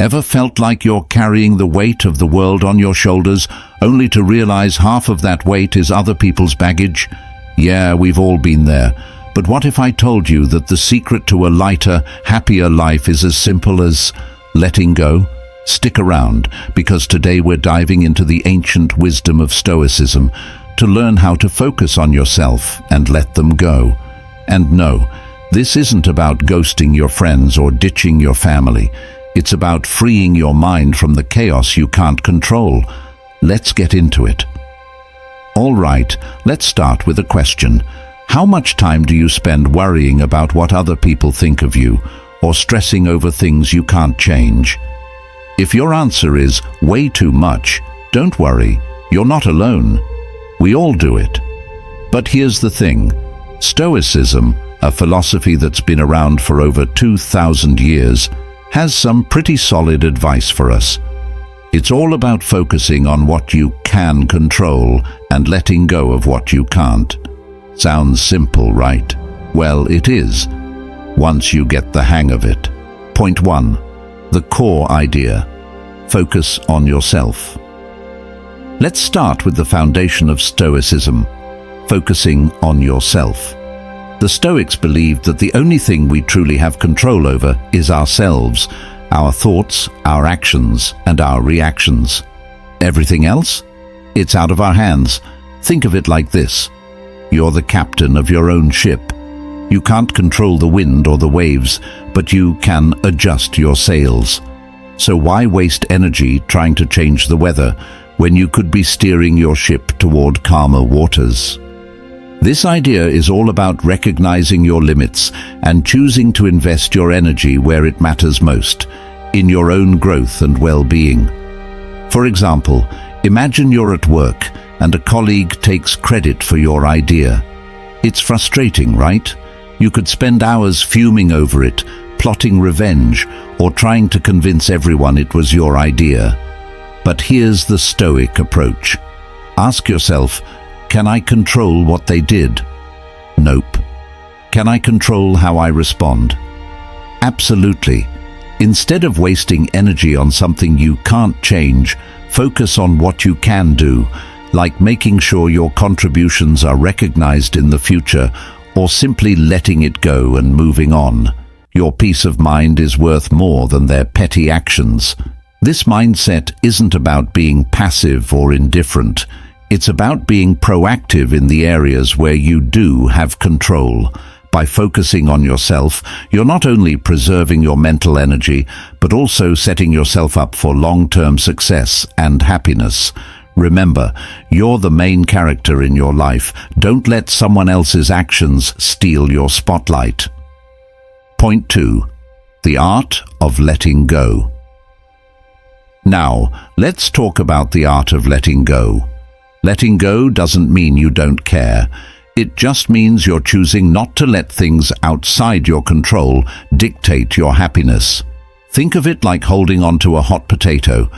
Ever felt like you're carrying the weight of the world on your shoulders, only to realize half of that weight is other people's baggage? Yeah, we've all been there. But what if I told you that the secret to a lighter, happier life is as simple as letting go? Stick around, because today we're diving into the ancient wisdom of Stoicism to learn how to focus on yourself and let them go. And no, this isn't about ghosting your friends or ditching your family. It's about freeing your mind from the chaos you can't control. Let's get into it. All right, let's start with a question. How much time do you spend worrying about what other people think of you, or stressing over things you can't change? If your answer is way too much, don't worry, you're not alone. We all do it. But here's the thing. Stoicism, a philosophy that's been around for over 2,000 years, has some pretty solid advice for us. It's all about focusing on what you can control and letting go of what you can't. Sounds simple, right? Well, it is, once you get the hang of it. Point 1. The core idea. Focus on yourself. Let's start with the foundation of Stoicism, focusing on yourself. The Stoics believed that the only thing we truly have control over is ourselves, our thoughts, our actions, and our reactions. Everything else? It's out of our hands. Think of it like this. You're the captain of your own ship. You can't control the wind or the waves, but you can adjust your sails. So why waste energy trying to change the weather when you could be steering your ship toward calmer waters? This idea is all about recognizing your limits and choosing to invest your energy where it matters most, in your own growth and well-being. For example, imagine you're at work and a colleague takes credit for your idea. It's frustrating, right? You could spend hours fuming over it, plotting revenge, or trying to convince everyone it was your idea. But here's the Stoic approach. Ask yourself, can I control what they did? Nope. Can I control how I respond? Absolutely. Instead of wasting energy on something you can't change, focus on what you can do, like making sure your contributions are recognized in the future, or simply letting it go and moving on. Your peace of mind is worth more than their petty actions. This mindset isn't about being passive or indifferent. It's about being proactive in the areas where you do have control. By focusing on yourself, you're not only preserving your mental energy, but also setting yourself up for long-term success and happiness. Remember, you're the main character in your life. Don't let someone else's actions steal your spotlight. Point 2. The art of letting go. Now, let's talk about the art of letting go. Letting go doesn't mean you don't care. It just means you're choosing not to let things outside your control dictate your happiness. Think of it like holding onto a hot potato.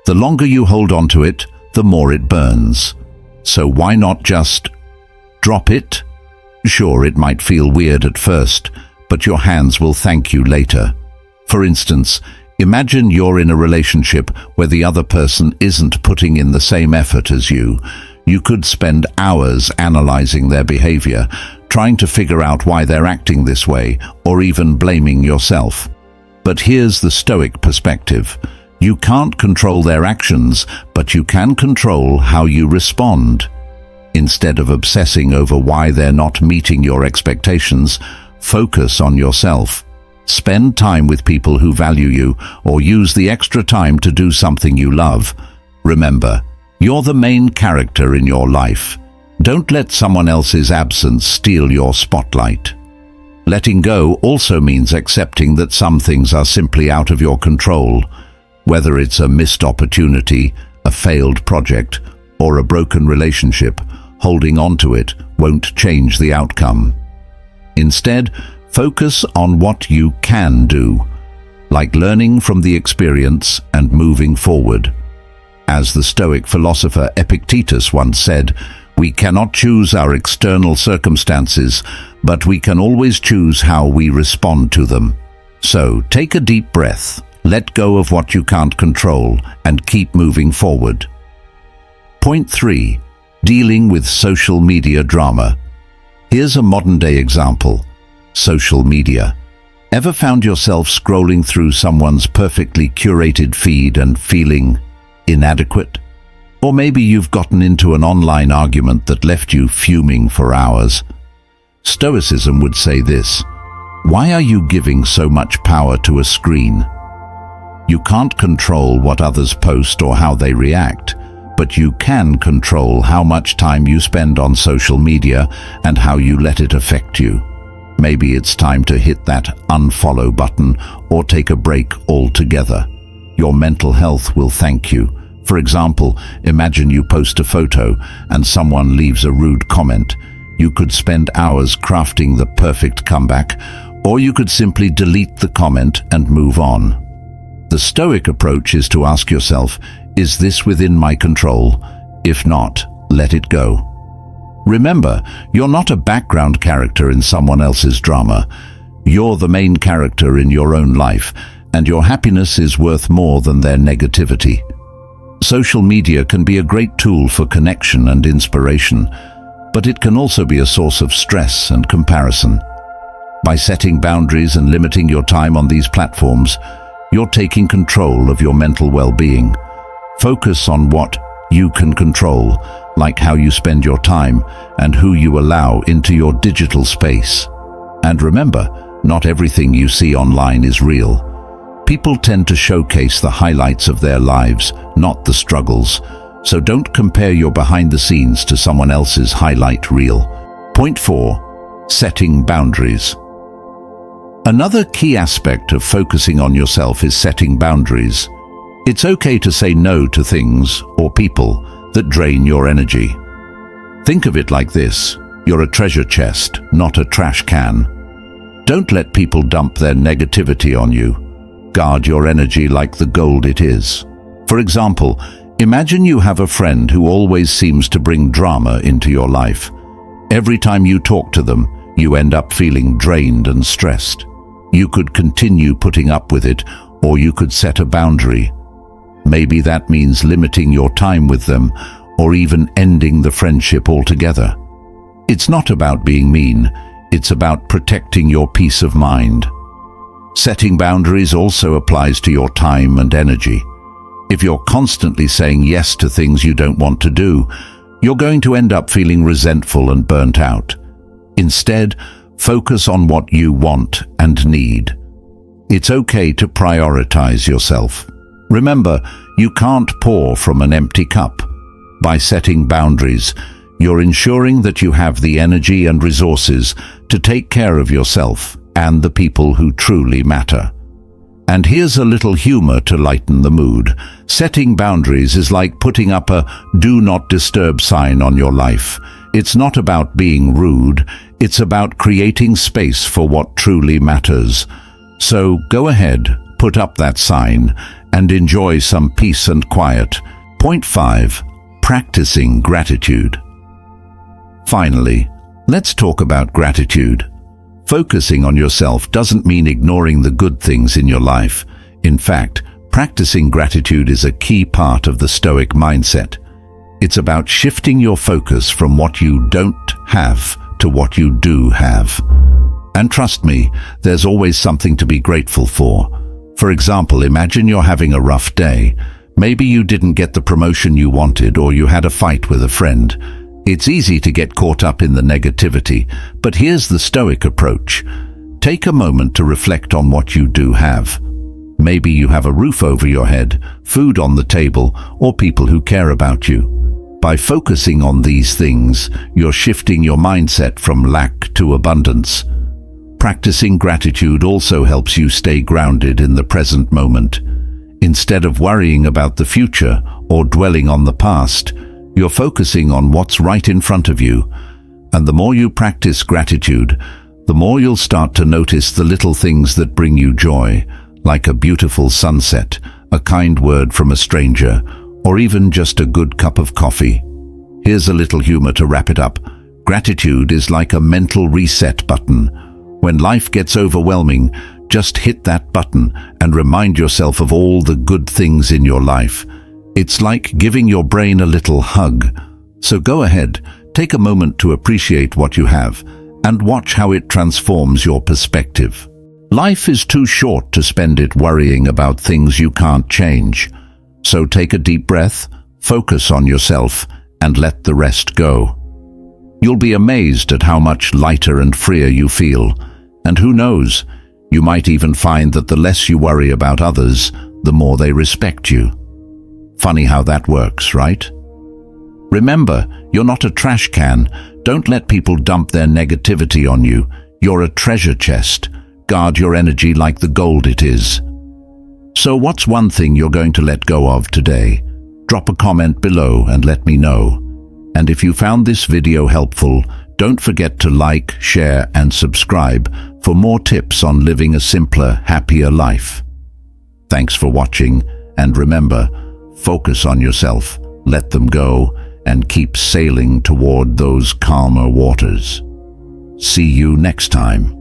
The longer you hold onto it, the more it burns. So why not just drop it? Sure, it might feel weird at first, but your hands will thank you later. For instance, imagine you're in a relationship where the other person isn't putting in the same effort as you. You could spend hours analyzing their behavior, trying to figure out why they're acting this way, or even blaming yourself. But here's the Stoic perspective. You can't control their actions, but you can control how you respond. Instead of obsessing over why they're not meeting your expectations, focus on yourself. Spend time with people who value you, or use the extra time to do something you love. Remember, you're the main character in your life. Don't let someone else's absence steal your spotlight. Letting go also means accepting that some things are simply out of your control. Whether it's a missed opportunity, a failed project, or a broken relationship, holding on to it won't change the outcome. Instead, focus on what you can do, like learning from the experience and moving forward. As the Stoic philosopher Epictetus once said, we cannot choose our external circumstances, but we can always choose how we respond to them. So take a deep breath, Let go of what you can't control and keep moving forward. Point 3. Dealing with social media drama. Here's a modern-day example. Social media. Ever found yourself scrolling through someone's perfectly curated feed and feeling inadequate? Or maybe you've gotten into an online argument that left you fuming for hours. Stoicism would say this: why are you giving so much power to a screen? You can't control what others post or how they react, but you can control how much time you spend on social media and how you let it affect you. Maybe it's time to hit that unfollow button or take a break altogether. Your mental health will thank you. For example, imagine you post a photo and someone leaves a rude comment. You could spend hours crafting the perfect comeback, or you could simply delete the comment and move on. The Stoic approach is to ask yourself, is this within my control? If not, let it go. Remember, you're not a background character in someone else's drama. You're the main character in your own life, and your happiness is worth more than their negativity. Social media can be a great tool for connection and inspiration, but it can also be a source of stress and comparison. By setting boundaries and limiting your time on these platforms, you're taking control of your mental well-being. Focus on what you can control, like how you spend your time and who you allow into your digital space. And remember, not everything you see online is real. People tend to showcase the highlights of their lives, not the struggles. So don't compare your behind the scenes to someone else's highlight reel. Point 4. Setting boundaries. Another key aspect of focusing on yourself is setting boundaries. It's okay to say no to things or people that drain your energy. Think of it like this: you're a treasure chest, not a trash can. Don't let people dump their negativity on you. Guard your energy like the gold it is. For example, imagine you have a friend who always seems to bring drama into your life. Every time you talk to them, you end up feeling drained and stressed. You could continue putting up with it, or you could set a boundary. Maybe that means limiting your time with them, or even ending the friendship altogether. It's not about being mean, it's about protecting your peace of mind. Setting boundaries also applies to your time and energy. If you're constantly saying yes to things you don't want to do, you're going to end up feeling resentful and burnt out. Instead, focus on what you want and need. It's okay to prioritize yourself. Remember, you can't pour from an empty cup. By setting boundaries, you're ensuring that you have the energy and resources to take care of yourself and the people who truly matter. And here's a little humor to lighten the mood. Setting boundaries is like putting up a "do not disturb" sign on your life. It's not about being rude, it's about creating space for what truly matters. So go ahead, put up that sign, and enjoy some peace and quiet. Point 5. Practicing gratitude. Finally, let's talk about gratitude. Focusing on yourself doesn't mean ignoring the good things in your life. In fact, practicing gratitude is a key part of the Stoic mindset. It's about shifting your focus from what you don't have to what you do have. And trust me, there's always something to be grateful for. For example, imagine you're having a rough day. Maybe you didn't get the promotion you wanted, or you had a fight with a friend. It's easy to get caught up in the negativity, but here's the Stoic approach. Take a moment to reflect on what you do have. Maybe you have a roof over your head, food on the table, or people who care about you. By focusing on these things, you're shifting your mindset from lack to abundance. Practicing gratitude also helps you stay grounded in the present moment. Instead of worrying about the future or dwelling on the past, you're focusing on what's right in front of you. And the more you practice gratitude, the more you'll start to notice the little things that bring you joy, like a beautiful sunset, a kind word from a stranger, or even just a good cup of coffee. Here's a little humor to wrap it up. Gratitude is like a mental reset button. When life gets overwhelming, just hit that button and remind yourself of all the good things in your life. It's like giving your brain a little hug. So go ahead, take a moment to appreciate what you have and watch how it transforms your perspective. Life is too short to spend it worrying about things you can't change. So take a deep breath, focus on yourself, and let the rest go. You'll be amazed at how much lighter and freer you feel. And who knows, you might even find that the less you worry about others, the more they respect you. Funny how that works, right? Remember, you're not a trash can. Don't let people dump their negativity on you. You're a treasure chest. Guard your energy like the gold it is. So what's one thing you're going to let go of today? Drop a comment below and let me know. And if you found this video helpful, don't forget to like, share, and subscribe for more tips on living a simpler, happier life. Thanks for watching, and remember, focus on yourself, let them go, and keep sailing toward those calmer waters. See you next time.